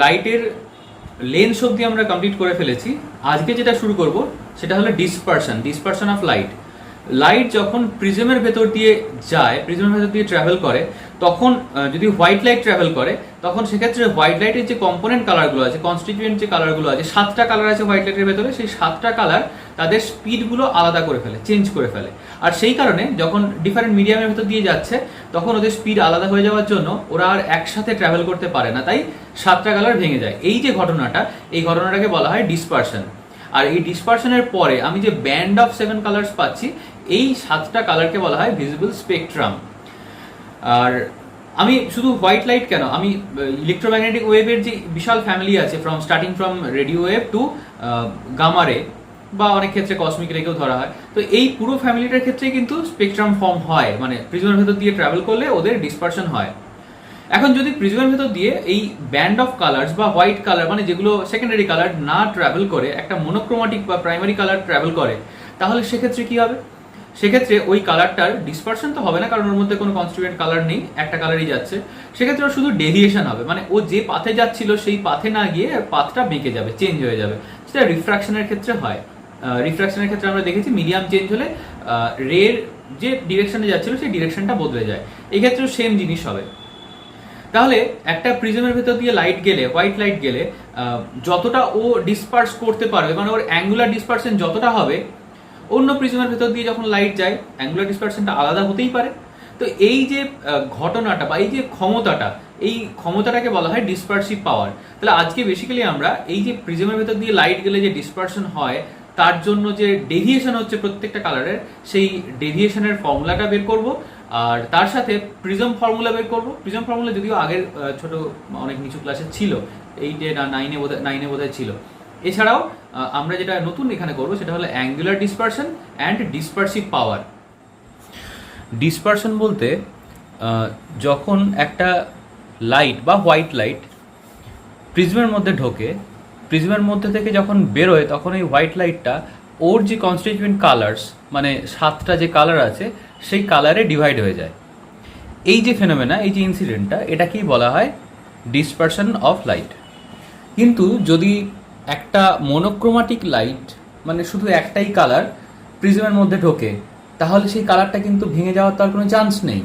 লাইটের লেন্স অবধি আমরা কমপ্লিট করে ফেলেছি। আজকে যেটা শুরু করব সেটা হলো ডিসপারশন অফ লাইট। লাইট যখন প্রিজমের ভেতর দিয়ে যায়, প্রিজমের ভেতর দিয়ে ট্রাভেল করে, তখন যদি হোয়াইট লাইট ট্রাভেল করে, তখন সেক্ষেত্রে হোয়াইট লাইটের যে কম্পোনেন্ট কালারগুলো আছে, কনস্টিটিউয়েন্ট যে কালারগুলো আছে, 7টা কালার আছে হোয়াইট লাইটের ভেতরে, সেই 7টা কালার তাদের স্পিডগুলো আলাদা করে ফেলে, চেঞ্জ করে ফেলে। আর সেই কারণে যখন ডিফারেন্ট মিডিয়ামের ভেতর দিয়ে যাচ্ছে, তখন ওদের স্পিড আলাদা হয়ে যাওয়ার জন্য ওরা আর একসাথে ট্রাভেল করতে পারে না, তাই 7টা কালার ভেঙে যায়। এই যে ঘটনাটা, এই ঘটনাটাকে বলা হয় ডিসপারশন। আর এই ডিসপারশনের পরে আমি যে ব্যান্ড অফ 7 কালার্স পাচ্ছি, এই 7টা কালারকে বলা হয় ভিজিবল স্পেকট্রাম। আর আমি শুধু হোয়াইট লাইট কেন, আমি ইলেকট্রোম্যাগনেটিক ওয়েভের যে বিশাল ফ্যামিলি আছে, starting from radio wave to gamma ray, বা অনেক ক্ষেত্রে কসমিক রেকেও ধরা হয়, তো এই পুরো ফ্যামিলিটার ক্ষেত্রে কিন্তু স্পেকট্রাম ফর্ম হয়, মানে প্রিজমের ভেতর দিয়ে ট্রাভেল করলে ওদের ডিসপারশন হয়। এখন যদি প্রিজমের ভেতর দিয়ে এই ব্যান্ড অফ কালার্স বা হোয়াইট কালার, মানে যেগুলো সেকেন্ডারি কালার না ট্রাভেল করে একটা মনোক্রোমাটিক বা প্রাইমারি কালার ট্রাভেল করে, তাহলে সেক্ষেত্রে কি হবে? সেক্ষেত্রে ওই কালারটার ডিসপারশন তো হবে না, কারণ ওর মধ্যে কোনো কনস্টিটিউয়েন্ট কালার নেই, একটা কালারই যাচ্ছে। সেক্ষেত্রে ওর শুধু ডেভিয়েশন হবে, মানে ও যে পাথে যাচ্ছিল সেই পাথে না গিয়ে পাথটা বেঁকে যাবে, চেঞ্জ হয়ে যাবে। সেটা রিফ্রাকশনের ক্ষেত্রে হয়। রিফ্রাকশনের ক্ষেত্রে আমরা দেখেছি মিডিয়াম চেঞ্জ হলে রের যে ডিরেকশনে যাচ্ছিল সেই ডিরেকশনটা বদলে যায়। এই ক্ষেত্রেও সেম জিনিস হবে। তাহলে একটা প্রিজমের ভেতর দিয়ে লাইট গেলে, হোয়াইট লাইট গেলে, যতটা ও ডিসপার্স করতে পারবে, মানে ওর অ্যাঙ্গুলার ডিসপারশন যতটা হবে, অন্য প্রিজমের ভেতর দিয়ে যখন লাইট যায় অ্যাঙ্গুলার ডিসপারশনটা আলাদা হতেই পারে। তো এই যে ঘটনাটা বা এই যে ক্ষমতাটা, এই ক্ষমতাটাকে বলা হয় ডিসপারসিভ পাওয়ার। তাহলে আজকে বেসিক্যালি আমরা এই যে প্রিজমের ভেতর দিয়ে লাইট গেলে যে ডিসপারশন হয়, তার জন্য যে ডেভিয়েশন হচ্ছে প্রত্যেকটা কালারের, সেই ডেভিয়েশনের ফর্মুলাটা বের করব। আর তার সাথে প্রিজম ফর্মুলা বের করব। প্রিজম ফর্মুলা যদিও আগের ছোট অনেক নিচু ক্লাসে ছিল, 8-এ না 9-এ বোধহয় ছিল। এছাড়াও আমরা যেটা নতুন এখানে করবো সেটা হলো angular dispersion and dispersive power. Dispersion বলতে যখন একটা লাইট বা হোয়াইট লাইট প্রিজমের মধ্যে ঢোকে, প্রিজমের মধ্যে থেকে যখন বেরোয়, তখন এই হোয়াইট লাইটটা ওর যে কনস্টিটিউয়েন্ট কালার্স, মানে 7টা যে কালার আছে, সেই কালারে ডিভাইড হয়ে যায়। এই যে ফেনোমেনা, এই যে ইনসিডেন্টটা, এটাকেই বলা হয় ডিসপারশন অফ লাইট। কিন্তু যদি একটা মনোক্রোমাটিক লাইট, মানে শুধু একটাই কালার প্রিজমের মধ্যে ঢোকে, তাহলে সেই কালারটা কিন্তু ভেঙে যাওয়ার তার কোনো চান্স নেই।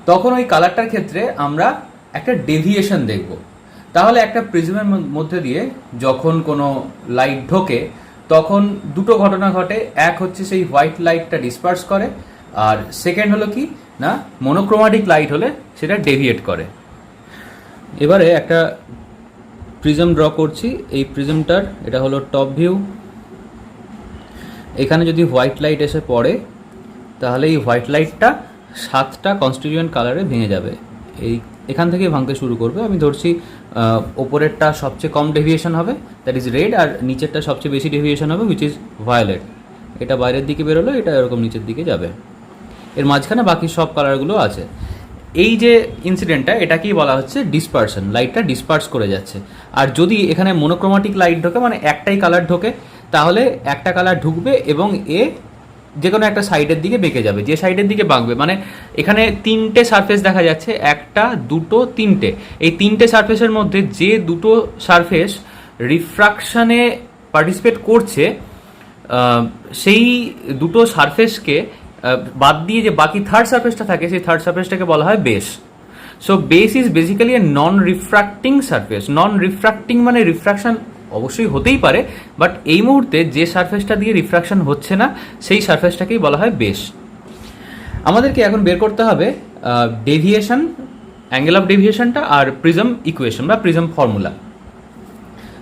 তখন ওই কালারটার ক্ষেত্রে আমরা একটা ডেভিয়েশন দেখব। তাহলে একটা প্রিজমের মধ্যে দিয়ে যখন কোনো লাইট ঢোকে, তখন দুটো ঘটনা ঘটে। এক হচ্ছে সেই হোয়াইট লাইটটা ডিসপার্স করে, আর সেকেন্ড হলো কি না, মনোক্রোমাটিক লাইট হলে সেটা ডেভিয়েট করে। এবারে একটা প্রিজম ড্র করছি। এই প্রিজমটার এটা হলো টপ ভিউ। এখানে যদি হোয়াইট লাইট এসে পড়ে, তাহলে এই হোয়াইট লাইটটা 7টা কনস্টিটিউয়েন্ট কালারে ভেঙে যাবে। এখান থেকে ভাঙতে শুরু করবে। আমি ধরছি ওপরেরটা সবচেয়ে কম ডেভিয়েশন হবে, দ্যাট ইজ রেড, আর নিচেরটা সবচেয়ে বেশি ডেভিয়েশন হবে, উইচ ইজ ভায়োলেট। এটা বাইরের দিকে বেরোলো, এটা এরকম নিচের দিকে যাবে। এর মাঝখানে বাকি সব কালারগুলো আছে। এই যে ইনসিডেন্টটা, এটাকেই বলা হচ্ছে ডিসপারশন। লাইটটা ডিসপার্স করে যাচ্ছে। আর যদি এখানে মনোক্রোমাটিক লাইট ঢোকে, মানে একটাই কালার ঢোকে, তাহলে একটা কালার ঢুকবে এবং যে কোনো একটা সাইডের দিকে বেঁকে যাবে। যে সাইডের দিকে বাঁকবে, মানে এখানে 3টে সারফেস দেখা যাচ্ছে, 1, 2, 3টে। এই 3টে সারফেসের মধ্যে যে দুটো সারফেস রিফ্রাকশনে পার্টিসিপেট করছে, সেই দুটো সারফেসকে বাদ দিয়ে যে বাকি থার্ড সারফেসটা থাকে, সেই থার্ড সারফেসটাকে বলা হয় base. So base is basically a non refracting surface. Non refracting মানে রিফ্রাকশন অবশ্যই হতেই পারে, বাট এই মুহূর্তে যে সারফেসটা দিয়ে রিফ্রাকশন হচ্ছে না, সেই সারফেসটাকেই বলা হয় বেস। আমাদেরকে এখন বের করতে হবে ডেভিয়েশন, অ্যাঙ্গেল অফ ডেভিয়েশনটা, আর প্রিজম ইকুয়েশন বা প্রিজম ফর্মুলা।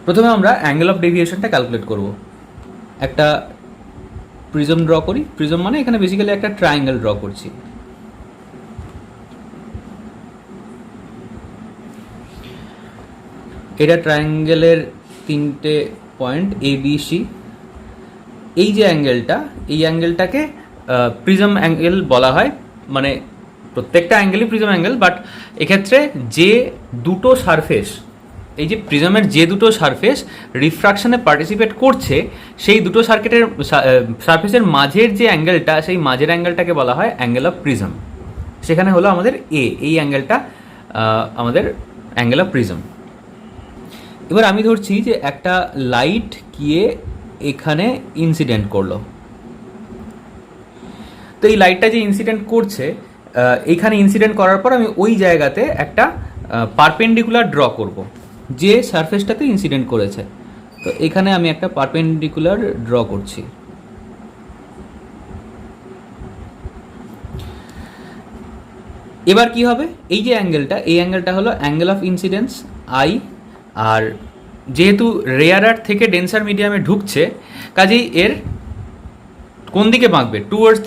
প্রথমে আমরা অ্যাঙ্গেল অফ ডেভিয়েশনটা ক্যালকুলেট করব। একটা প্রিজম ড্র করি। প্রিজম মানে এখানে বেসিক্যালি একটা ট্রায়াঙ্গেল ড্র করছি। এটা ট্রায়াঙ্গেলের 3টে পয়েন্ট এ বি সি। এই যে অ্যাঙ্গেলটা, এই অ্যাঙ্গেলটাকে প্রিজম অ্যাঙ্গেল বলা হয়। মানে প্রত্যেকটা অ্যাঙ্গেলই প্রিজম অ্যাঙ্গেল, বাট এক্ষেত্রে যে দুটো সারফেস, এই যে প্রিজমের যে দুটো সারফেস রিফ্রাকশনে পার্টিসিপেট করছে, সেই দুটো সারফেসের মাঝের যে অ্যাঙ্গেলটা, সেই মাঝের অ্যাঙ্গেলটাকে বলা হয় অ্যাঙ্গেল অফ প্রিজম। সেখানে হলো আমাদের এই অ্যাঙ্গেলটা আমাদের অ্যাঙ্গেল অফ প্রিজম। এবার আমি ধরছি যে একটা লাইট গিয়ে এখানে ইনসিডেন্ট করলো। তো এই লাইটটা যে ইনসিডেন্ট করছে, এইখানে ইনসিডেন্ট করার পর আমি ওই জায়গাতে একটা পারপেন্ডিকুলার ড্র করব যে সারফেসটাতে ইনসিডেন্ট করেছে। তো এখানে আমি একটা পারপেন্ডিকুলার ড্র করছি। এবার কি হবে, এই যে অ্যাঙ্গেলটা, এই অ্যাঙ্গেলটা হলো অ্যাঙ্গেল অফ ইনসিডেন্স আই, আর যেহেতু রেয়ারার থেকে ডেন্সার মিডিয়ামে ঢুকছে, কাজেই এর কোন দিকে বাঁকবে, টুয়ার্ডস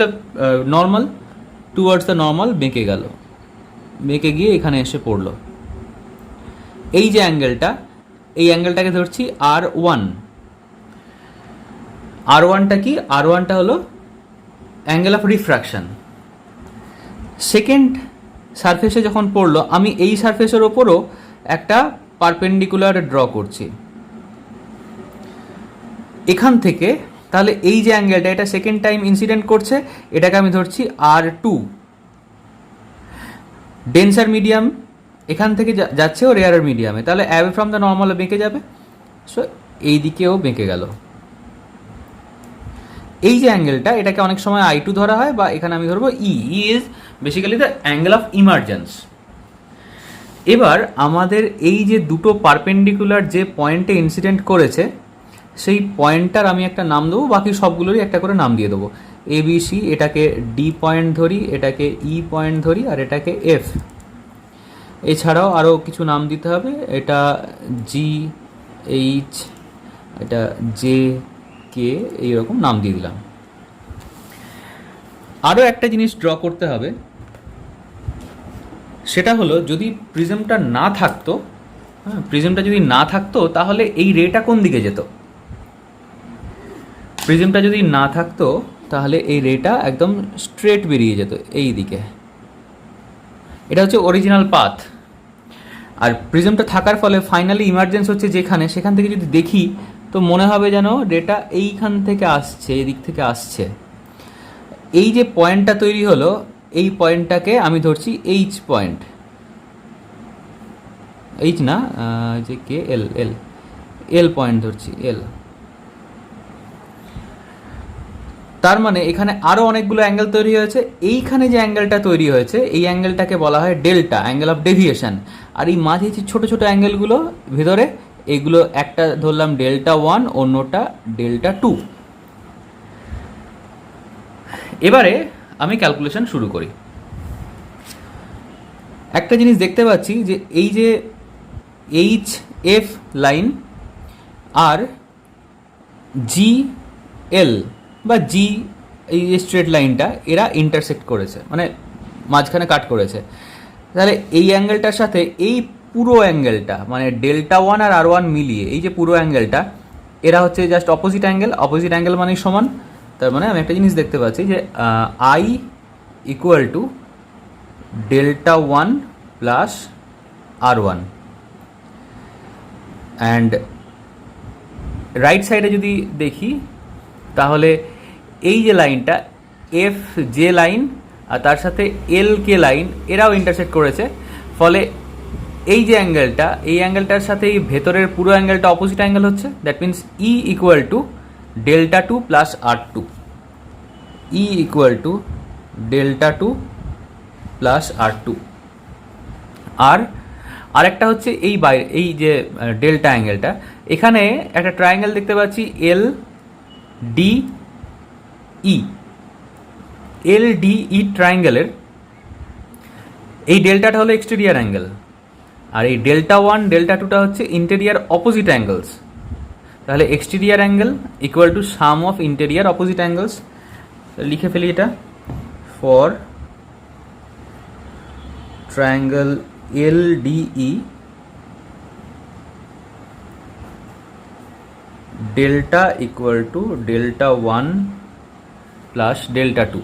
দ্য নর্মাল বেঁকে গেল, বেঁকে গিয়ে এখানে এসে পড়লো। এই যে অ্যাঙ্গেলটা, এই অ্যাঙ্গেলটাকে ধরছি R1। R1টা কি, R1টা হলো অ্যাঙ্গেল অফ রিফ্র্যাকশন। সেকেন্ড সারফেসে যখন পড়লো, আমি এই সারফেসের ওপরও একটা পারপেন্ডিকুলার ড্র করছি এখান থেকে। তাহলে এই যে অ্যাঙ্গেলটা, এটা সেকেন্ড টাইম ইনসিডেন্ট করছে, এটাকে আমি ধরছি R2। ডেন্সার মিডিয়াম এখান থেকে যাচ্ছে ও রেয়ারের মিডিয়ামে, তাহলে অ্যাওয়ে ফ্রম দ্য নর্মাল বেঁকে যাবে। সো এই দিকেও বেঁকে গেল। এই যে অ্যাঙ্গেলটা, এটাকে অনেক সময় I2 ধরা হয়, বা এখানে আমি ধরবো E is basically the angle of emergence. এবার আমাদের এই যে দুটো পারপেন্ডিকুলার যে পয়েন্টে ইনসিডেন্ট করেছে, সেই পয়েন্টটার আমি একটা নাম দেবো, বাকি সবগুলোরই একটা করে নাম দিয়ে দেবো। ABC, এটাকে D পয়েন্ট ধরি, এটাকে E পয়েন্ট ধরি, আর এটাকে F। এছাড়াও আরও কিছু নাম দিতে হবে, এটা GH, এটা JK, এইরকম নাম দিয়ে দিলাম। আরও একটা জিনিস ড্র করতে হবে, সেটা হলো যদি প্রিজমটা না থাকতো, প্রিজমটা যদি না থাকতো তাহলে এই রেটা কোন দিকে যেত। প্রিজমটা যদি না থাকতো তাহলে এই রেটা একদম স্ট্রেট বেরিয়ে যেত এই দিকে। এটা হচ্ছে অরিজিনাল পাথ। আর প্রিজমটা থাকার ফলে ফাইনালি ইমার্জেন্স হচ্ছে যেখানে, সেখান থেকে যদি দেখি তো মনে হবে যেন রেটা এইখান থেকে আসছে, এই দিক থেকে আসছে। এই যে পয়েন্টটা তৈরি হলো, এই পয়েন্টটাকে আমি ধরছি H পয়েন্ট। H না, যে কে, এল পয়েন্ট ধরছি, এল। তার মানে এখানে আরও অনেকগুলো অ্যাঙ্গেল তৈরি হয়েছে। এইখানে যে অ্যাঙ্গেলটা তৈরি হয়েছে, এই অ্যাঙ্গেলটাকে বলা হয় ডেল্টা, অ্যাঙ্গেল অফ ডেভিয়েশন। আর এই মাঝে যে ছোটো ছোটো অ্যাঙ্গেলগুলো ভেতরে, এগুলো একটা ধরলাম Δ1, অন্যটা Δ2। এবারে আমি ক্যালকুলেশন শুরু করি। একটা জিনিস দেখতে পাচ্ছি যে এই যে HF লাইন আর GL বা G, এই যে স্ট্রেট লাইনটা, এরা ইন্টারসেক্ট করেছে, মানে মাঝখানে কাট করেছে। তাহলে এই অ্যাঙ্গেলটার সাথে এই পুরো অ্যাঙ্গেলটা, মানে Δ1 আর R1 মিলিয়ে এই যে পুরো অ্যাঙ্গেলটা, এরা হচ্ছে just opposite angle. Opposite angle মানে সমান। তার মানে আমি একটা জিনিস দেখতে পাচ্ছি যে I equal to Δ1 plus R1। And right সাইডে যদি দেখি তাহলে এই যে লাইনটা FJ লাইন আর তার সাথে LK লাইন, এরাও ইন্টারসেক্ট করেছে। ফলে এই যে অ্যাঙ্গেলটা, এই অ্যাঙ্গেলটার সাথে এই ভেতরের পুরো অ্যাঙ্গেলটা অপোজিট অ্যাঙ্গেল হচ্ছে। That means E equal to Δ2 plus R2। E equal to Δ2 plus R2। আর আরেকটা হচ্ছে এই বাইরে, এই যে ডেল্টা অ্যাঙ্গেলটা, এখানে একটা ট্রায়াঙ্গেল দেখতে পাচ্ছি LDE। LDE ট্রায়াঙ্গেলের এই ডেল্টাটা হলো এক্সটেরিয়ার অ্যাঙ্গেল, আর এই Δ1 Δ2টা হচ্ছে ইন্টেরিয়ার অপোজিট অ্যাঙ্গেলস। তাহলে exterior angle equal to sum of interior opposite angles. লিখে ফেলি এটা, for triangle LDE, delta equal to Δ1 plus Δ2।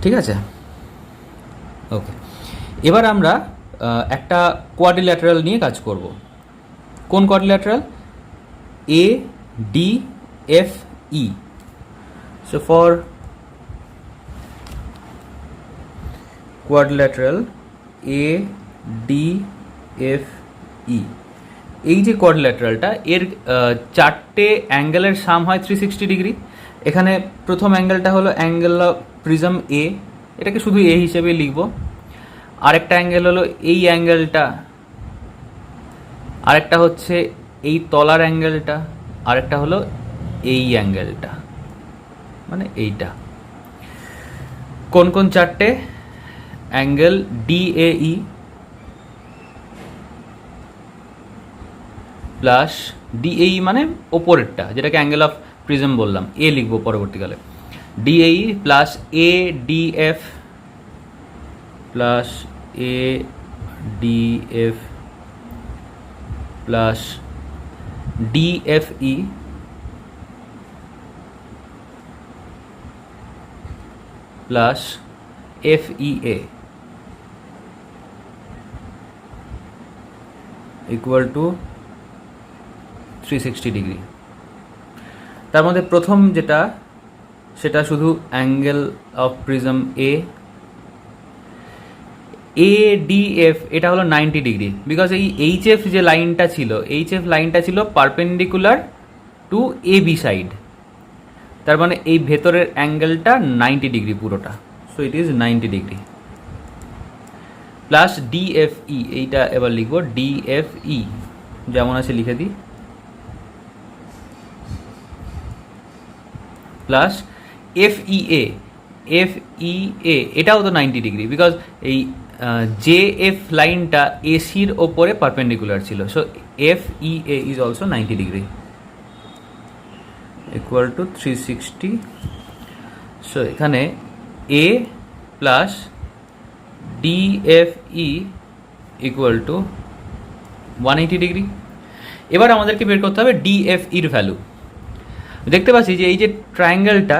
ঠিক আছে, ওকে। এবার আমরা একটা কোয়াড্রিল্যাটারাল নিয়ে কাজ করব। কোন quadrilateral? ADFE। So for quadrilateral ADFE, ই। এই যে কোয়াড্রিল্যাটারালটা, এর চারটে অ্যাঙ্গেলের সাম হয় 360 ডিগ্রি। এখানে প্রথম অ্যাঙ্গেলটা হলো অ্যাঙ্গেল অফ প্রিজম এ, এটাকে শুধু এ হিসেবে লিখব। আরেকটা অ্যাঙ্গেল হলো এই অ্যাঙ্গেলটা, আরেকটা হচ্ছে এই তলার অ্যাঙ্গেলটা, আরেকটা হলো এই অ্যাঙ্গেলটা, মানে এইটা। কোন কোন চারটে অ্যাঙ্গেল? ডিএই প্লাস ডিএই মানে ওপরেরটা, যেটাকে অ্যাঙ্গেল অফ প্রিজম বললাম, এ লিখবো পরবর্তীকালে। DAE plus A DF plus A DF plus DFE plus FEA equal to 360 degree. তার মধ্যে প্রথম যেটা, সেটা শুধু angle of prism A. ADF এটা হলো 90 ডিগ্রি, বিকজ এই এইচএফ যে লাইনটা ছিল, এইচএফ লাইনটা ছিল perpendicular to A B side, তার মানে এই ভেতরের অ্যাঙ্গেলটা 90 ডিগ্রি পুরোটা, so it is 90 degree. Plus DFE, এইটা এবার লিখবো ডিএফই, যেমন আছে লিখে দিই, প্লাস এফইএ, এফইএ এটাও তো 90 ডিগ্রি, বিকজ এই জে এফ লাইনটা এসির ওপরে পারপেন্ডিকুলার ছিল, so FEA is also 90 degree equal to 360। So এখানে A plus DFE equal to 180 degree. এবার আমাদেরকে বের করতে হবে ডিএফইর ভ্যালু। দেখতে পাচ্ছি যে এই যে ট্রায়াঙ্গেলটা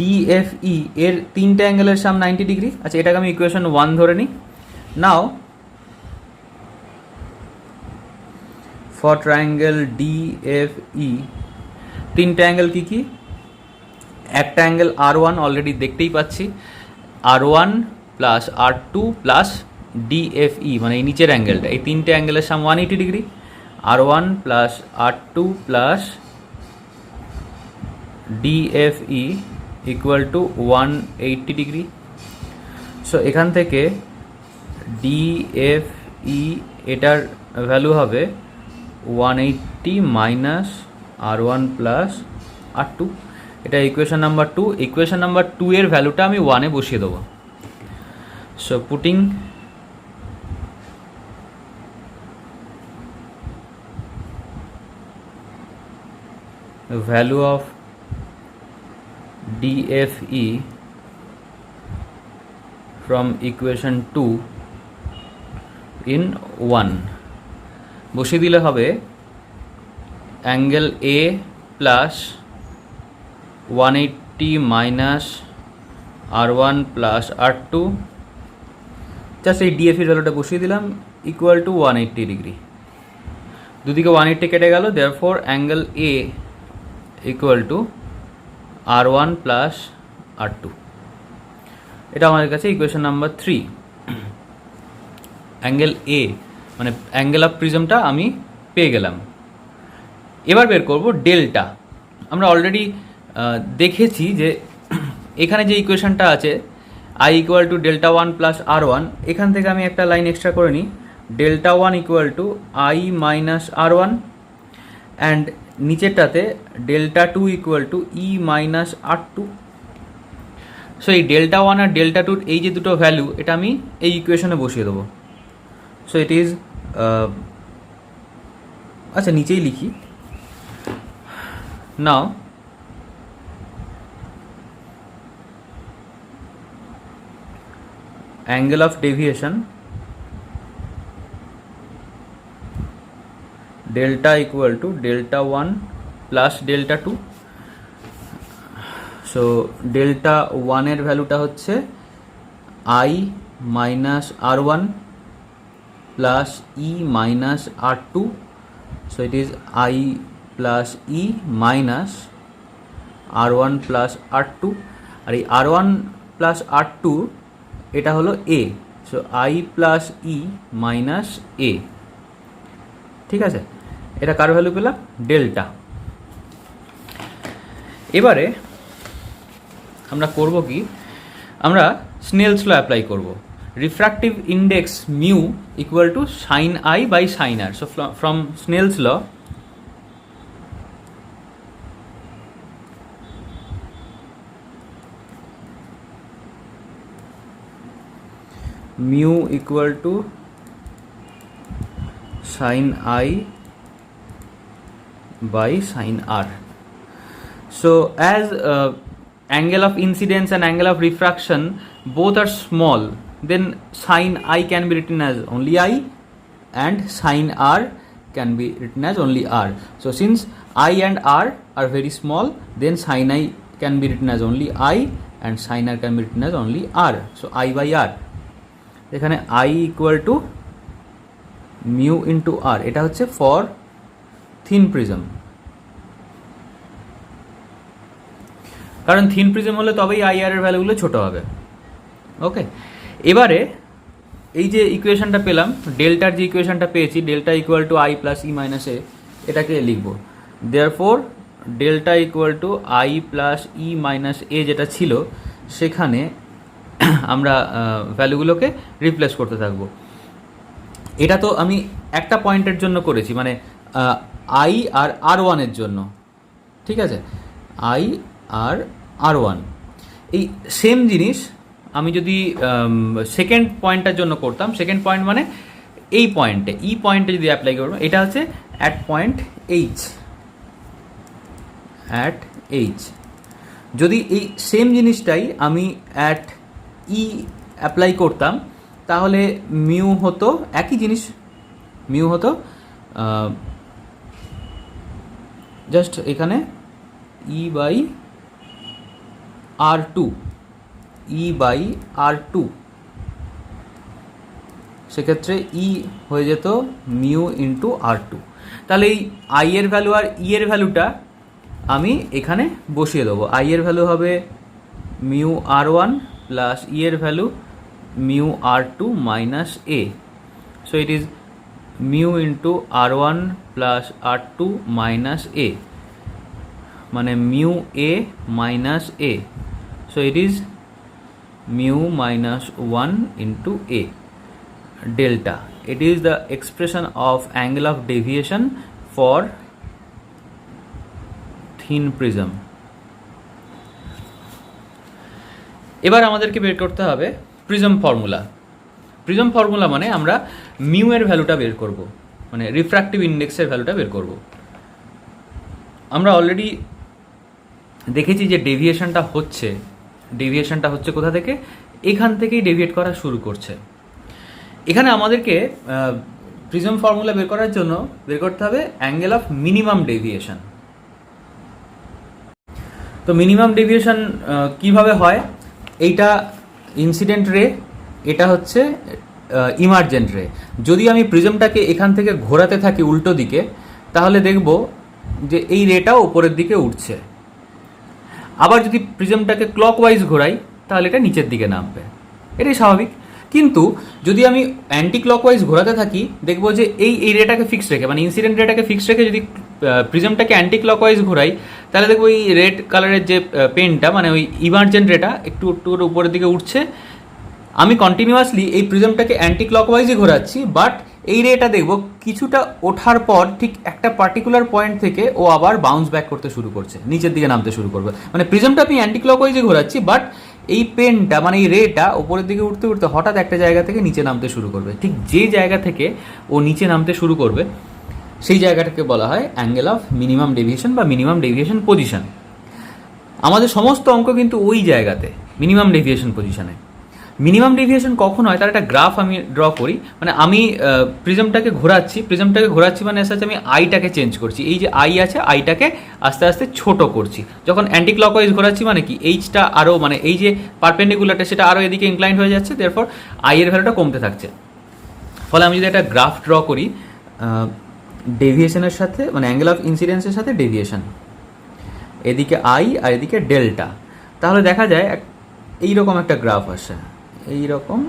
ডিএফই, এর তিনটে অ্যাঙ্গেলের সাম 90 ডিগ্রি। আচ্ছা, এটাকে আমি ইকুয়েশন 1 ধরে নিই। নাও ফর ট্রায়াঙ্গেল ডিএফই তিনটে অ্যাঙ্গেল কী কী? একটা অ্যাঙ্গেল R1 অলরেডি দেখতেই পাচ্ছি, R1 plus R2 plus DFE মানে এই নিচের অ্যাঙ্গেলটা, এই তিনটে অ্যাঙ্গেলের সাম 180 degree. R1 plus R2 plus DFE equal to 180 degree. So এখান থেকে ডিএফই এটার ভ্যালু হবে 180 মাইনাস R1 প্লাস R2, এটা ইকুয়েশন নাম্বার 2। ইকুয়েশন নাম্বার 2 এর ভ্যালুটা আমি 1-এ বসিয়ে দেবো। So putting value of DFE from equation 2 in 1 বসিয়ে দিলে হবে angle A plus 180 minus R1 plus R2, just এই ডিএফির ভ্যালুটা বসিয়ে দিলাম, ইকুয়াল টু 180 ডিগ্রি। দুদিকে 180 কেটে গেল, therefore angle A equal to R1 plus R2। এটা আমাদের কাছে ইকুয়েশন নাম্বার 3। অ্যাঙ্গেল এ মানে অ্যাঙ্গেল অফ প্রিজমটা আমি পেয়ে গেলাম। এবার বের করব ডেল্টা। আমরা অলরেডি দেখেছি যে এখানে যে ইকুয়েশনটা আছে I equal to delta 1 plus R1, এখান থেকে আমি একটা লাইন এক্সট্রা করে নিই, delta 1 equal to I minus R1, and নিচেরটাতে delta 2 equal to E minus R2। So এই ডেল্টা 1 আর ডেল্টা 2 এই যে দুটো ভ্যালু, এটা আমি এই ইকুয়েশনে বসিয়ে দেবো। সো ইট ইজ, আচ্ছা নিচেই লিখি, নাও angle of deviation delta equal to delta 1 plus delta 2। so delta 1 এর ভ্যালুটা হচ্ছে I minus R1 plus E minus R2, so it is I plus E minus R1 plus R2, আর এই R1 plus R2 এটা হলো A, so I plus E minus A। ঠিক আছে, এটা কার value পেলাম? ডেল্টা। এবারে আমরা করব কি, আমরা স্নেলস ল অ্যাপ্লাই করব। Refractive index mu equal to sine I by sine r. So from Snell's law, mu equal to sin I by sin R. So as angle of incidence and angle of refraction both are small, then sin I can be written as only I and sin R can be written as only R. So since I and R are very small, then sin I can be written as only I and sin R can be written as only R. So I by R. এখানে I equal to mu into R, এটা হচ্ছে for thin prism, কারণ thin prism হলে তবেই I আর এর ভ্যালুগুলো ছোট হবে। ওকে, এবারে এই যে ইকুয়েশনটা পেলাম, ডেল্টার যে ইকুয়েশনটা পেয়েছি, delta equal to I plus E minus A, এটাকে লিখব। Therefore delta equal to I plus E minus A যেটা ছিল, সেখানে আমরা ভ্যালুগুলোকে রিপ্লেস করতে থাকবো। এটা তো আমি একটা পয়েন্টের জন্য করেছি, মানে আই আর আর ওয়ানের জন্য, ঠিক আছে, আই আর আর ওয়ান। এই সেম জিনিস আমি যদি সেকেন্ড পয়েন্টটার জন্য করতাম, সেকেন্ড পয়েন্ট মানে এই পয়েন্টে, ই পয়েন্টে যদি অ্যাপ্লাই করবো, এটা হচ্ছে at point H, at H. যদি এই সেম জিনিসটাই আমি অ্যাট ই অ্যাপ্লাই করতাম, তাহলে মিউ হতো একই জিনিস, মিউ হতো জাস্ট এখানে E by R two, E by R two, সেক্ষেত্রে ই হয়ে যেত মিউ ইন্টু আর টু। তাহলে এই আই এর ভ্যালু আর ই এর ভ্যালুটা আমি এখানে বসিয়ে দেবো। আই এর ভ্যালু হবে mu R one plus E এর value mu R two minus A. So it is mu into R one plus R two minus A, মানে mu A minus A. So it is mu minus one into A delta. It is the expression of angle of deviation for thin prism. এবার আমাদেরকে বের করতে হবে prism formula. Prism formula মানে আমরা mu এর ভ্যালুটা বের করব, মানে রিফ্র্যাক্টিভ ইন্ডেক্সের ভ্যালুটা বের করব। আমরা অলরেডি দেখেছি যে ডেভিয়েশনটা হচ্ছে কোথা থেকে? এখান থেকেই ডেভিয়েট করা শুরু করছে। এখানে আমাদেরকে প্রিজম ফর্মুলা বের করার জন্য বের করতে হবে অ্যাঙ্গেল অফ মিনিমাম ডেভিয়েশন। তো মিনিমাম ডেভিয়েশন কিভাবে হয়? এইটা ইনসিডেন্ট রে, এটা হচ্ছে ইমার্জেন্ট রে। যদি আমি প্রিজমটাকে এখান থেকে ঘোরাতে থাকি উল্টো দিকে, তাহলে দেখব যে এই রেটাও উপরের দিকে উঠছে। আবার যদি প্রিজমটাকে ক্লকওয়াইজ ঘোরাই, তাহলে এটা নিচের দিকে নামবে, এটাই স্বাভাবিক। কিন্তু যদি আমি অ্যান্টি ক্লকওয়াইজ ঘোরাতে থাকি, দেখবো যে এই রেটাকে ফিক্স রেখে, মানে ইনসিডেন্ট রেটাকে ফিক্স রেখে যদি প্রিজমটাকে অ্যান্টি ক্লকওয়াইজ ঘোরাই, তাহলে দেখবো এই রেড কালারের যে পেনটা, মানে ওই ইমার্জেন্ট রেটা একটু একটু উপরের দিকে উঠছে। আমি কন্টিনিউয়াসলি এই প্রিজমটাকে অ্যান্টি ক্লকওয়াইজে ঘোরাচ্ছি, বাট এই রেটা দেখবো কিছুটা ওঠার পর ঠিক একটা পার্টিকুলার পয়েন্ট থেকে ও আবার বাউন্স ব্যাক করতে শুরু করছে, নিচের দিকে নামতে শুরু করবে। মানে প্রিজমটা আমি অ্যান্টি ক্লকওয়াইজে ঘোরাচ্ছি, বাট এই পেনটা মানে এই রেটা উপরের দিকে উঠতে উঠতে হঠাৎ একটা জায়গা থেকে নিচে নামতে শুরু করবে। ঠিক যে জায়গা থেকে ও নিচে নামতে শুরু করবে, সেই জায়গাটাকে বলা হয় অ্যাঙ্গেল অফ মিনিমাম ডেভিয়েশন বা মিনিমাম ডেভিয়েশন পজিশন। আমাদের সমস্ত অঙ্ক কিন্তু ওই জায়গাতে, মিনিমাম ডেভিয়েশন পজিশনে। মিনিমাম ডেভিয়েশন কখন হয় তার একটা গ্রাফ আমি ড্র করি। মানে আমি প্রিজমটাকে ঘোরাচ্ছি মানে আস্তে আমি আইটাকে চেঞ্জ করছি। এই যে আই আছে, আইটাকে আস্তে আস্তে ছোট করছি। যখন অ্যান্টি ক্লকওয়াইজ ঘোরাচ্ছি মানে কি, এইচটা আরও, মানে এই যে পারপেন্ডিকুলারটা সেটা আরও এদিকে ইনক্লাইন্ড হয়ে যাচ্ছে, দেয়ারফর আই এর ভ্যালুটা কমতে থাকছে। ফলে আমি যদি একটা গ্রাফ ড্র করি ডেভিয়েশনের সাথে, মানে অ্যাঙ্গেল অফ ইনসিডেন্সের সাথে ডেভিয়েশন, এদিকে আই আর এদিকে ডেল্টা, তাহলে দেখা যায় এইরকম একটা গ্রাফ আসে, এইরকম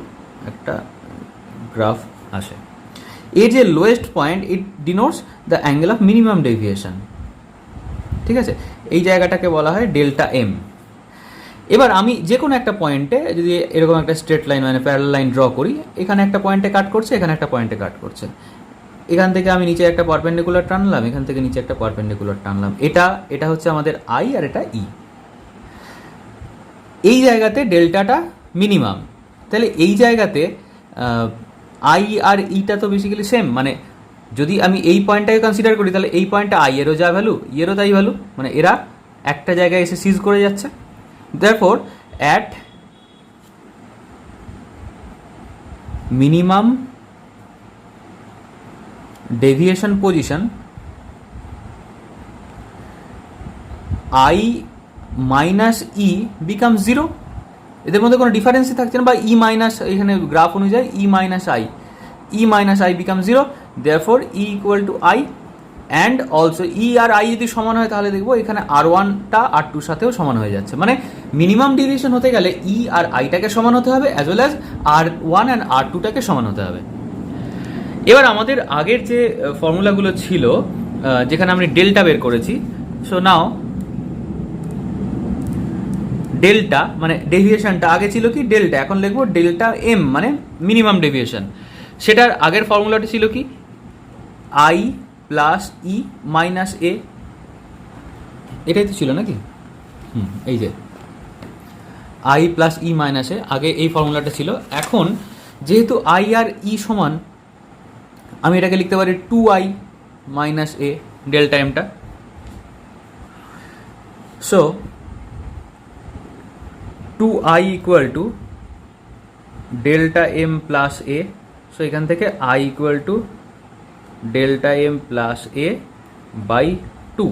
একটা গ্রাফ আসে। এ যে lowest point, it denotes the angle of minimum deviation. ঠিক আছে, এই জায়গাটাকে বলা হয় ডেল্টা এম। এবার আমি যে কোনো একটা পয়েন্টে যদি এরকম একটা স্ট্রেট লাইন মানে প্যারালাল লাইন ড্র করি, এখানে একটা পয়েন্টে কাট করছে, এখানে একটা পয়েন্টে কাট করছে, এখান থেকে আমি নিচে একটা পারপেন্ডিকুলার টানলাম, এখান থেকে নিচে একটা পারপেন্ডিকুলার টানলাম, এটা হচ্ছে আমাদের আই আর এটা ই। এই জায়গাতে ডেল্টাটা মিনিমাম, তাহলে এই জায়গাতে আই আর ইটা তো বেসিক্যালি সেম, মানে যদি আমি এই পয়েন্টটাকে কনসিডার করি তাহলে এই পয়েন্টটা আই এরও যা ভ্যালু ইয়েরও তাই ভ্যালু, মানে এরা একটা জায়গায় এসে সিজ করে যাচ্ছে। therefore at minimum deviation position I minus E becomes 0, এদের মধ্যে কোনো ডিফারেন্সই থাকছে না, বা ই মাইনাস, এখানে গ্রাফ অনুযায়ী E minus I become 0, therefore E equal to I, and also E আর আই যদি সমান হয় তাহলে দেখবো এখানে আর ওয়ানটা আর টুর সাথেও সমান হয়ে যাচ্ছে। মানে মিনিমাম ডেভিয়েশন হতে গেলে ই আর আইটাকে সমান হতে হবে, as well as R one and R টুটাকে সমান হতে হবে। এবার আমাদের আগের যে ফর্মুলাগুলো ছিল যেখানে আমরা ডেল্টা বের করেছি, সো নাও ডেল্টা মানে ডেভিয়েশনটা আগে ছিল কি ডেল্টা, এখন লিখবো ডেল্টা এম মানে মিনিমাম ডেভিয়েশন। সেটার আগের ফর্মুলাটি ছিল কি আই প্লাস ই মাইনাস এ, এটাই তো ছিল নাকি? এই যে আই প্লাস ই মাইনাস এ, আগে এই ফর্মুলাটা ছিল। এখন যেহেতু আই আর ই সমান, আমি এটাকে লিখতে পারি 2i মাইনাস এ ডেল্টা এমটা। So 2i equal to delta M plus A, so এখান থেকে I equal to delta M plus A by 2।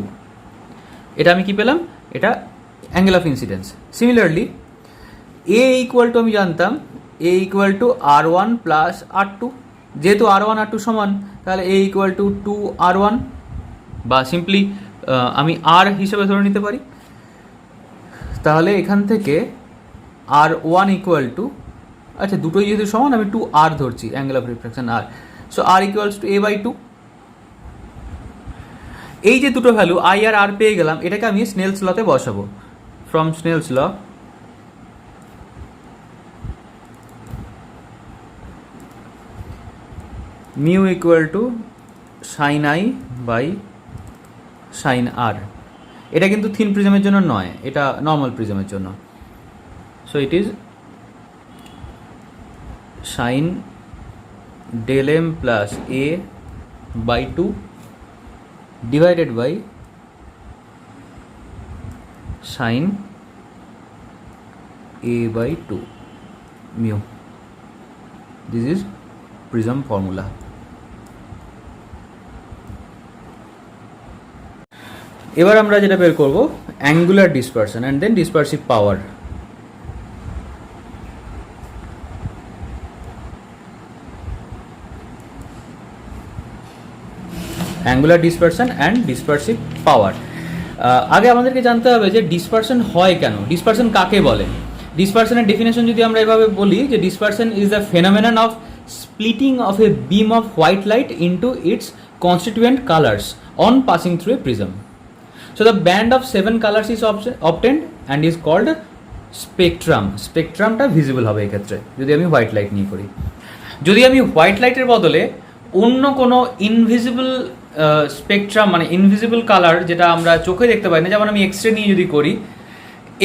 এটা আমি কি পেলাম? এটা angle of incidence. Similarly A equal to আমি জানতাম A equal to R one plus R two, যেহেতু আর ওয়ান আর টু সমান তাহলে এ ইকুয়াল টু 2r1, বা সিম্পলি আমি আর হিসেবে ধরে নিতে পারি। তাহলে এখান থেকে আর ওয়ান ইকুয়াল টু, আচ্ছা দুটোই যেহেতু সমান আমি 2r ধরছি, angle of refraction r, so r equals to A by 2। এই যে দুটো ভ্যালু আই আর আর পেয়ে গেলাম, এটাকে আমি স্নেলস লতে বসাবো। From Snell's law mu equal to sine I by sine R. এটা কিন্তু থিন প্রিজমের জন্য নয়, এটা নর্মাল প্রিজমের জন্য। So it is sine del m plus A by 2 divided by sin a by 2 mu. This is prism formula. এবার আমরা যেটা বের করব angular dispersion and then dispersive power. Angular dispersion and dispersive power. আগে আমাদেরকে জানতে হবে যে ডিসপারশন হয় কেন, ডিসপারশন কাকে বলে। ডিসপারশনের ডেফিনেশন যদি আমরা এভাবে বলি যে dispersion is the phenomenon of splitting of a beam of white light into its constituent colours on passing through a prism. So the band of 7 colours is obtained and is called spectrum. স্পেকট্রামটা visible হবে এক্ষেত্রে যদি আমি white light নিয়ে করি। যদি আমি white লাইটের বদলে অন্য কোনো ইনভিজিবল স্পেকট্রাম মানে ইনভিজিবল কালার যেটা আমরা চোখে দেখতে পাই না, যেমন আমি এক্স রে নিয়ে যদি করি,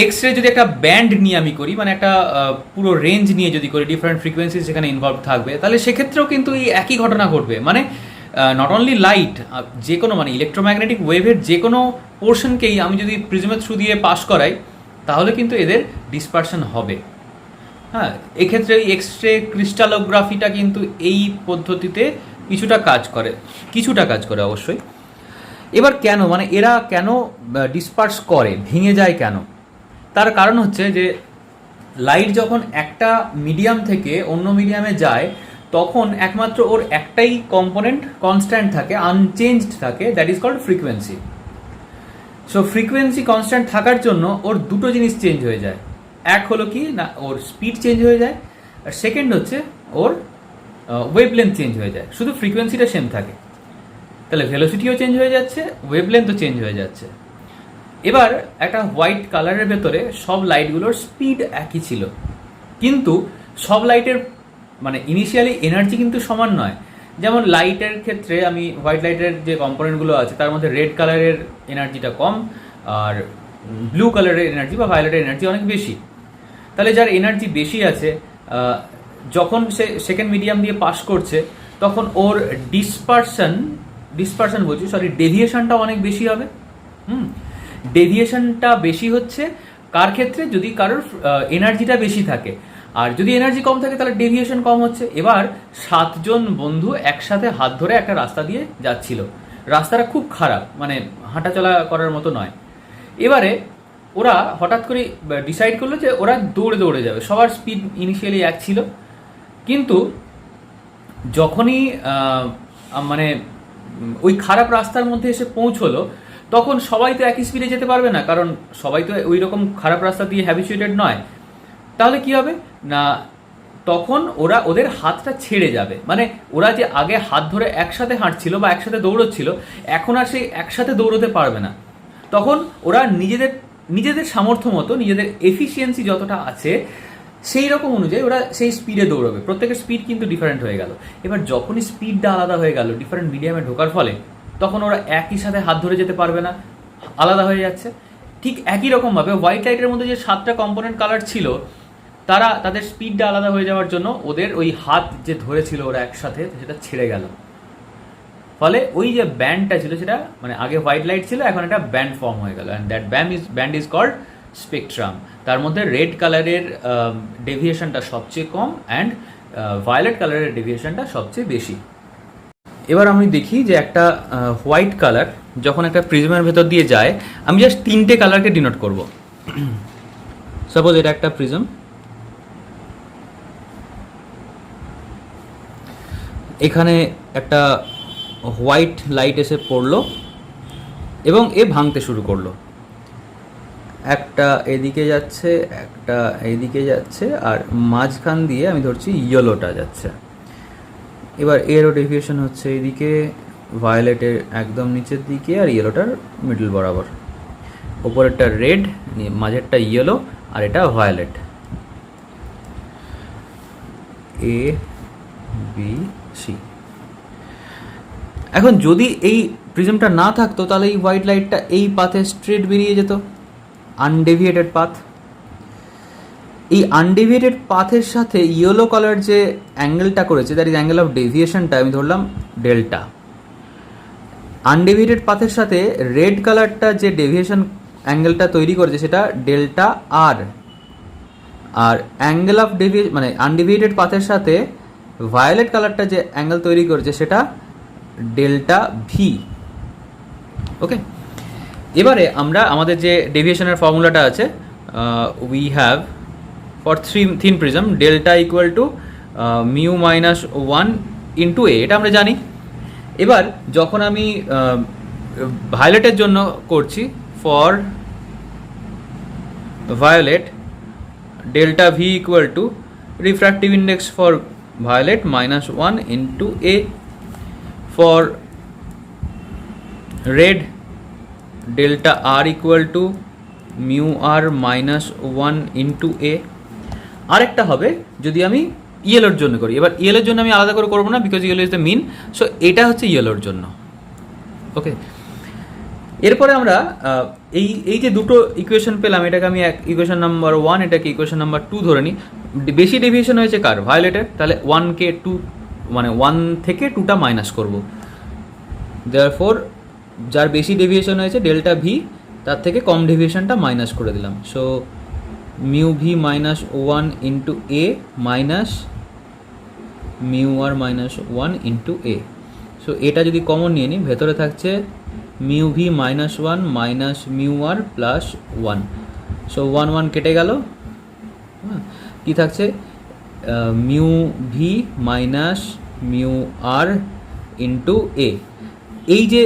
এক্স রে যদি একটা ব্যান্ড নিয়ে আমি করি, মানে একটা পুরো রেঞ্জ নিয়ে যদি করি, ডিফারেন্ট ফ্রিকোয়েন্সি সেখানে ইনভলভ থাকবে, তাহলে সেক্ষেত্রেও কিন্তু এই একই ঘটনা ঘটবে। মানে নট অনলি লাইট, যে কোনো মানে ইলেকট্রোম্যাগনেটিক ওয়েভের যে কোনো পোর্শনকেই আমি যদি প্রিজমের থ্রু দিয়ে পাস করাই তাহলে কিন্তু এদের ডিসপারশন হবে। হ্যাঁ, এক্ষেত্রে এক্স রে ক্রিস্টালোগ্রাফিটা কিন্তু এই পদ্ধতিতে কিছুটা কাজ করে অবশ্যই। এবার কেন, মানে এরা কেন ডিসপার্স করে, ভেঙে যায় কেন? তার কারণ হচ্ছে যে লাইট যখন একটা মিডিয়াম থেকে অন্য মিডিয়ামে যায় তখন একমাত্র ওর একটাই কম্পোনেন্ট কনস্ট্যান্ট থাকে, আনচেঞ্জড থাকে, that is called frequency. So frequency constant থাকার জন্য ওর দুটো জিনিস চেঞ্জ হয়ে যায়। এক হলো কি না, ওর স্পিড চেঞ্জ হয়ে যায়, আর সেকেন্ড হচ্ছে ওর ওয়েভলেন্থ চেঞ্জ হয়ে যায়, শুধু ফ্রিকোয়েন্সিটা সেম থাকে। তাহলে ভেলোসিটিও চেঞ্জ হয়ে যাচ্ছে, ওয়েভলেন্থও চেঞ্জ হয়ে যাচ্ছে। এবার একটা হোয়াইট কালারের ভেতরে সব লাইটগুলোর স্পিড একই ছিল, কিন্তু সব লাইটের মানে ইনিশিয়ালি এনার্জি কিন্তু সমান নয়। যেমন লাইটের ক্ষেত্রে আমি হোয়াইট লাইটের যে কম্পোনেন্টগুলো আছে তার মধ্যে রেড কালারের এনার্জিটা কম, আর ব্লু কালারের এনার্জি বা ভায়োলেটের এনার্জি অনেক বেশি। তাহলে যার এনার্জি বেশি আছে, যখন সে সেকেন্ড মিডিয়াম দিয়ে পাস করছে, তখন ওর ডিসপারশন বলছি সরি ডেভিয়েশনটা অনেক বেশি হবে। ডেভিয়েশনটা বেশি হচ্ছে কার ক্ষেত্রে? যদি কারোর এনার্জিটা বেশি থাকে, আর যদি এনার্জি কম থাকে তাহলে ডেভিয়েশন কম হচ্ছে। এবার 7জন বন্ধু একসাথে হাত ধরে একটা রাস্তা দিয়ে যাচ্ছিল, রাস্তাটা খুব খারাপ, মানে হাঁটাচলা করার মতো নয়। এবারে ওরা হঠাৎ করে ডিসাইড করলো যে ওরা দৌড়ে দৌড়ে যাবে। সবার স্পিড ইনিশিয়ালি এক ছিল, কিন্তু যখনই মানে ওই খারাপ রাস্তার মধ্যে এসে পৌঁছলো, তখন সবাই তো একই স্পিডে যেতে পারবে না, কারণ সবাই তো ওই রকম খারাপ রাস্তা দিয়ে হ্যাবিচুয়েটেড নয়। তাহলে কি হবে না, তখন ওদের হাতটা ছেড়ে যাবে। মানে ওরা যে আগে হাত ধরে একসাথে হাঁটছিল বা একসাথে দৌড়চ্ছিল, এখন আর সেই একসাথে দৌড়তে পারবে না। তখন ওরা নিজেদের সামর্থ্য মতো, নিজেদের এফিসিয়েন্সি যতটা আছে সেই রকম অনুযায়ী ওরা সেই স্পিডে দৌড়বে। প্রত্যেকের স্পিড কিন্তু ডিফারেন্ট হয়ে গেল। এবার যখনই স্পিডটা আলাদা হয়ে গেল ডিফারেন্ট মিডিয়ামে ঢোকার ফলে, তখন ওরা একই সাথে হাত ধরে যেতে পারবে না, আলাদা হয়ে যাচ্ছে। ঠিক একই রকমভাবে হোয়াইট লাইটের মধ্যে যে 7টা কম্পোনেন্ট কালার ছিল, তাদের স্পিডটা আলাদা হয়ে যাওয়ার জন্য ওদের ওই হাত যে ধরেছিল ওরা একসাথে, সেটা ছেড়ে গেল। ফলে ওই যে ব্যান্ডটা ছিল, সেটা মানে আগে হোয়াইট লাইট ছিল, এখন একটা ব্যান্ড ফর্ম হয়ে গেল, and that band is called spectrum. তার মধ্যে রেড কালারের ডেভিয়েশনটা সবচেয়ে কম, অ্যান্ড ভায়োলেট কালারের ডেভিয়েশনটা সবচেয়ে বেশি। এবার আমি দেখি যে একটা হোয়াইট কালার যখন একটা প্রিজমের ভেতর দিয়ে যায়, আমি জাস্ট 3টে কালারকে ডিনোট করব। সাপোজ এটা একটা প্রিজম, এখানে একটা হোয়াইট লাইট এসে পড়লো এবং এ ভাঙতে শুরু করলো। একটা এদিকে যাচ্ছে, একটা এইদিকে যাচ্ছে, আর মাঝখান দিয়ে আমি ধরছি ইয়েলোটা যাচ্ছে। এবার এরও ডেভিয়েশন হচ্ছে এইদিকে, ভায়োলেটের একদম নিচের দিকে, আর ইয়েলোটার মিডল বরাবর। ওপরেরটা রেড, মাঝেরটা ইয়েলো, আর এটা ভায়োলেট। A B C. এখন যদি এই প্রিজমটা না থাকতো, তাহলে এই হোয়াইট লাইটটা এই পাথে স্ট্রেট বেরিয়ে যেত, আনডেভিয়েটেড পাথ। এই আনডেভিয়েটেড পাথের সাথে ইয়েলো কালার যে অ্যাঙ্গেলটা করেছে, দ্যাট ইজ অ্যাঙ্গেল অফ ডেভিয়েশনটা আমি ধরলাম ডেল্টা। আনডেভিয়েটেড পাথের সাথে রেড কালারটা যে ডেভিয়েশন অ্যাঙ্গেলটা তৈরি করেছে, সেটা ডেল্টা আর। আর অ্যাঙ্গেল অফ ডেভিয়েশন মানে আনডেভিয়েটেড পাথের সাথে ভায়োলেট কালারটা যে অ্যাঙ্গেল তৈরি করেছে, সেটা ডেল্টা ভি। ওকে, এবারে আমরা আমাদের যে ডেভিয়েশনের ফর্মুলাটা আছে, we have for thin prism delta equal to mu minus 1 into A, এটা আমরা জানি। এবার যখন আমি ভায়োলেটের জন্য করছি, for violet delta V equal to refractive index for violet minus 1 into A. For red delta R equal to mu R minus 1 into A. আরেকটা হবে যদি আমি ইয়েলোর জন্য করি। এবার ইয়েলোর জন্য আমি আলাদা করে করবো না, because yellow is the mean. So এটা হচ্ছে ইয়েলোর জন্য। ওকে, এরপরে আমরা এই যে দুটো ইকুয়েশন পেলাম, এটাকে আমি ইকুয়েশন নাম্বার 1, এটাকে ইকুয়েশন নাম্বার 2 ধরে নিই। বেশি ডেভিয়েশন হয়েছে কার? ভায়োলেটের। তাহলে 1কে 2 মানে 1 থেকে 2টা মাইনাস করবো। দেয়ারফর যার বেশি ডেভিয়েশন হয়েছে ডেল্টা ভি, তার থেকে কম ডেভিয়েশনটা মাইনাস করে দিলাম। So mu V minus 1 into A minus mu R minus 1 into A. So এটা যদি কমন নিয়ে নিই, ভেতরে থাকছে mu V minus 1 minus mu R plus 1। So 1 1 কেটে গেল। হ্যাঁ, কী থাকছে? Mu V minus mu R into A. এই যে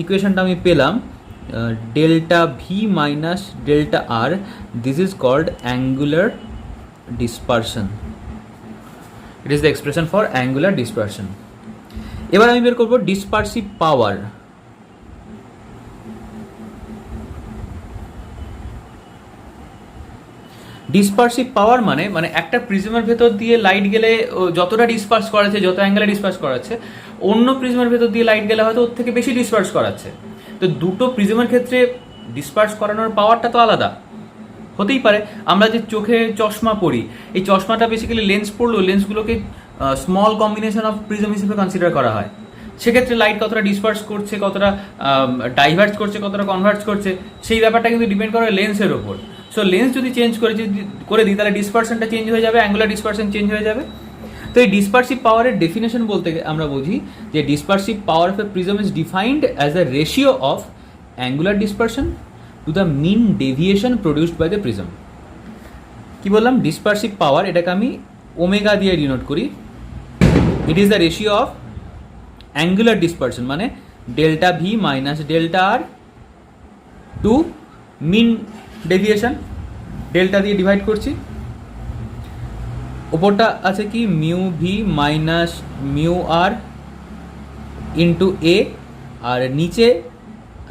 ইকুয়েশনটা আমি পেলাম, delta V minus delta R, this is called angular dispersion. It is the expression for angular dispersion. এবার আমি বের করবো ডিসপারসিভ পাওয়ার। ডিসপারসিভ পাওয়ার মানে একটা প্রিজমের ভেতর দিয়ে লাইট গেলে যতটা ডিসপার্স করাচ্ছে, যত অ্যাঙ্গেলে ডিসপার্স করাচ্ছে, অন্য প্রিজমের ভেতর দিয়ে লাইট গেলে হয়তো ওর থেকে বেশি ডিসপার্স করাচ্ছে। তো দুটো প্রিজমের ক্ষেত্রে ডিসপার্স করানোর পাওয়ারটা তো আলাদা হতেই পারে। আমরা যে চোখে চশমা পরি, এই চশমাটা বেসিক্যালি লেন্স পড়লেও লেন্সগুলোকে স্মল কম্বিনেশন অফ প্রিজম হিসেবে কনসিডার করা হয়। সেক্ষেত্রে লাইট কতটা ডিসপার্স করছে, কতটা ডাইভার্স করছে, কতটা কনভার্স করছে, সেই ব্যাপারটা কিন্তু ডিপেন্ড করে লেন্সের ওপর। সো লেন্স যদি চেঞ্জ করে দিই তাহলে ডিসপারশনটা চেঞ্জ হয়ে যাবে, অ্যাঙ্গুলার ডিসপারশন চেঞ্জ হয়ে যাবে। তো এই ডিসপারসিভ পাওয়ারের ডেফিনেশন বলতে আমরা বুঝি যে dispersive power of a prism is defined as a ratio of angular dispersion to the mean deviation produced by the prism. কি বললাম? ডিসপারসিভ পাওয়ার, এটাকে আমি ওমেগা দিয়ে ডিনোট করি। ইট is the ratio of angular dispersion মানে ডেল্টা ভি মাইনাস ডেল্টা আর two মিন deviation, delta দিয়ে divide করছি। ওপরটা আছে কি mu V minus mu R into এ, আর নিচে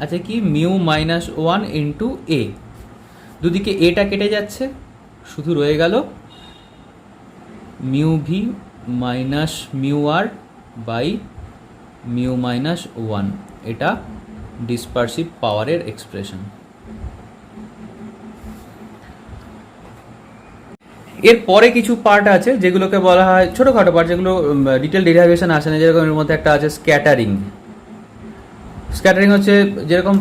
আছে কি মিউ মাইনাস 1 ইন্টু এ। দুদিকে এটা কেটে যাচ্ছে, শুধু রয়ে গেল mu V minus mu r by mu minus 1। এটা ডিসপারসিভ পাওয়ারের এক্সপ্রেশন। এর পরে কিছু পার্ট আছে যেগুলোকে বলা হয় ছোটোখাটো পার্ট, যেগুলো ডিটেল ডেরিভেশন আসে না। যেরকম এর মধ্যে একটা আছে স্ক্যাটারিং। স্ক্যাটারিং হচ্ছে যেরকম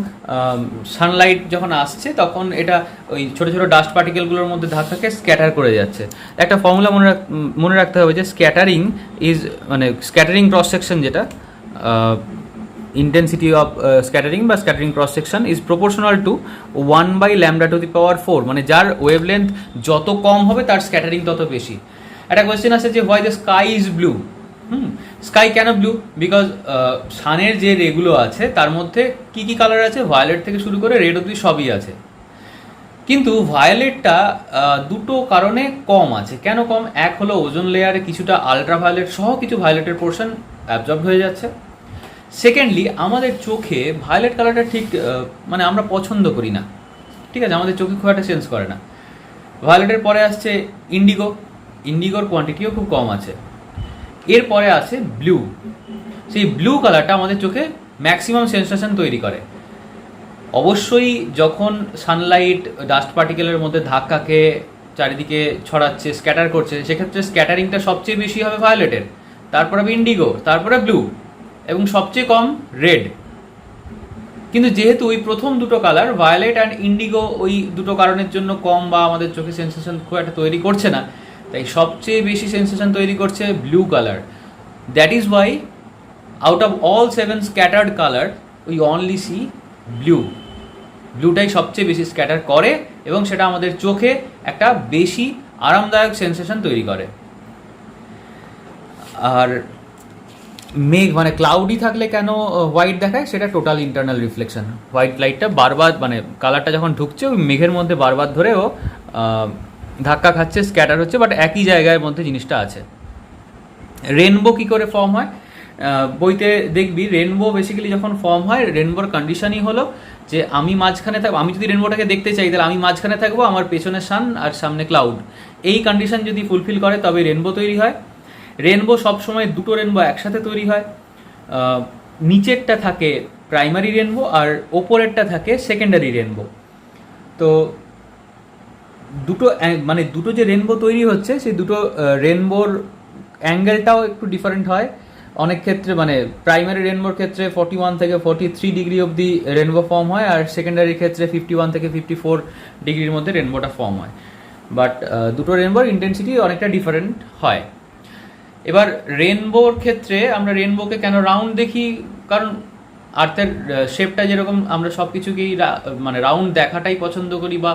সানলাইট যখন আসছে তখন এটা ওই ছোটো ছোটো ডাস্ট পার্টিকেলগুলোর মধ্যে ধাক্কাকে স্ক্যাটার করে যাচ্ছে। একটা ফর্মুলা মনে রাখতে হবে যে স্ক্যাটারিং ইজ মানে স্ক্যাটারিং ক্রস সেকশন, যেটা intensity of scattering বা scattering cross section is proportional to 1 by lambda to the power 4, মানে যার ওয়েভলেন্থ যত কম হবে তার স্ক্যাটারিং তত বেশি। একটা কোয়েশ্চেন আছে যে why the sky is blue. Sky কেন ব্লু? বিকজ সানের যে রেগুলো আছে তার মধ্যে কি কি কালার আছে, ভায়োলেট থেকে শুরু করে রেড অব্দি সবই আছে। কিন্তু ভায়োলেটটা দুটো কারণে কম আছে। কেন কম? এক হলো ওজোন লেয়ারে কিছুটা আলট্রাভায়োলেট সহ কিছু ভায়োলেটের পোর্শন অ্যাবজর্ব হয়ে যাচ্ছে। সেকেন্ডলি আমাদের চোখে ভায়োলেট কালারটা ঠিক মানে আমরা পছন্দ করি না, ঠিক আছে, আমাদের চোখে খুব একটা সেন্স করে না। ভায়োলেটের পরে আসছে ইন্ডিগো, ইন্ডিগোর কোয়ান্টিটিও খুব কম আছে। এরপরে আছে ব্লু, সেই ব্লু কালারটা আমাদের চোখে ম্যাক্সিমাম সেন্সেশন তৈরি করে। অবশ্যই যখন সানলাইট ডাস্ট পার্টিকেলের মধ্যে ধাক্কাকে চারিদিকে ছড়াচ্ছে, স্ক্যাটার করছে, সেক্ষেত্রে স্ক্যাটারিংটা সবচেয়ে বেশি হবে ভায়োলেটের, তারপরে হবে ইন্ডিগো, তারপরে ব্লু, এবং সবচেয়ে কম রেড। কিন্তু যেহেতু ওই প্রথম দুটো কালার ভায়োলেট অ্যান্ড ইন্ডিগো ওই দুটো কারণের জন্য কম বা আমাদের চোখে সেন্সেশন খুব একটা তৈরি করছে না, তাই সবচেয়ে বেশি সেন্সেশন তৈরি করছে blue colour. That is why out of all 7 scattered colour we only see blue. ব্লুটাই সবচেয়ে বেশি স্ক্যাটার করে এবং সেটা আমাদের চোখে একটা বেশি আরামদায়ক সেন্সেশন তৈরি করে। আর মেঘ মানে ক্লাউডি থাকলে কেন হোয়াইট দেখায়, সেটা টোটাল ইন্টারনাল রিফ্লেকশন। হোয়াইট লাইটটা বারবার মানে কালারটা যখন ঢুকছে ওই মেঘের মধ্যে বারবার ধরে ও ধাক্কা খাচ্ছে, স্ক্যাটার হচ্ছে, বাট একই জায়গার মধ্যে জিনিসটা আছে। রেনবো কী করে ফর্ম হয়? বইতে দেখবি রেনবো বেসিক্যালি যখন ফর্ম হয়, রেনবোর কন্ডিশনই হলো যে আমি মাঝখানে থাকবো। আমি যদি রেনবোটাকে দেখতে চাই তাহলে আমি মাঝখানে থাকবো, আমার পেছনে সান আর সামনে ক্লাউড। এই কন্ডিশন যদি ফুলফিল করে তবে রেনবো তৈরি হয়। রেনবো সবসময় দুটো রেনবো একসাথে তৈরি হয়। নিচেরটা থাকে প্রাইমারি রেনবো আর ওপরেরটা থাকে সেকেন্ডারি রেনবো। তো দুটো মানে দুটো যে রেনবো তৈরি হচ্ছে সেই দুটো রেনবোর অ্যাঙ্গেলটাও একটু ডিফারেন্ট হয় অনেক ক্ষেত্রে। মানে প্রাইমারি রেনবোর ক্ষেত্রে 41 থেকে 43 ডিগ্রি অবধি রেনবো ফর্ম হয়, আর সেকেন্ডারির ক্ষেত্রে 51 থেকে 54 ডিগ্রির মধ্যে রেনবোটা ফর্ম হয়। বাট দুটো রেনবোর ইন্টেন্সিটি অনেকটা ডিফারেন্ট হয়। এবার রেনবোর ক্ষেত্রে আমরা রেনবোকে কেন রাউন্ড দেখি? কারণ আর্থের শেপটা যেরকম আমরা সব কিছুকেই মানে রাউন্ড দেখাটাই পছন্দ করি, বা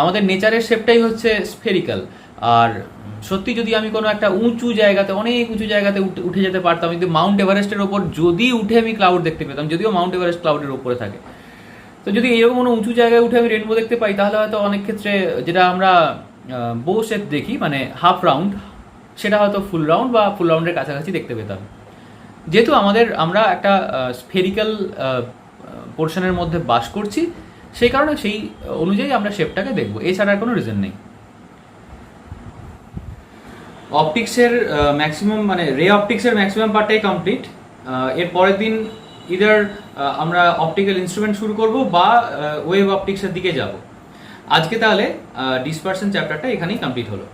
আমাদের নেচারের শেপটাই হচ্ছে স্ফেরিক্যাল। আর সত্যি যদি আমি কোনো একটা উঁচু জায়গাতে, অনেক উঁচু জায়গাতে উঠে যেতে পারতাম, কিন্তু মাউন্ট এভারেস্টের ওপর যদি উঠে আমি ক্লাউড দেখতে পেতাম, যদিও মাউন্ট এভারেস্ট ক্লাউডের ওপরে থাকে, তো যদি এইরকম কোনো উঁচু জায়গায় উঠে আমি রেনবো দেখতে পাই তাহলে হয়তো অনেক ক্ষেত্রে যেটা আমরা বো শেপ দেখি মানে হাফ রাউন্ড, সেটা হয়তো ফুল রাউন্ড বা ফুল রাউন্ডের কাছাকাছি দেখতে পেতাম। যেহেতু আমরা একটা স্ফেরিক্যাল পোর্শনের মধ্যে বাস করছি, সেই কারণে সেই অনুযায়ী আমরা শেপটাকে দেখবো, এছাড়া আর কোনো রিজন নেই। অপটিক্সের ম্যাক্সিমাম মানে রে অপটিক্সের ম্যাক্সিমাম পার্টটাই কমপ্লিট। এর পরের দিন ইদার আমরা অপটিক্যাল ইনস্ট্রুমেন্ট শুরু করব বা ওয়েভ অপটিক্সের দিকে যাব। আজকে তাহলে ডিসপারশন চ্যাপ্টারটা এখানেই কমপ্লিট হলো।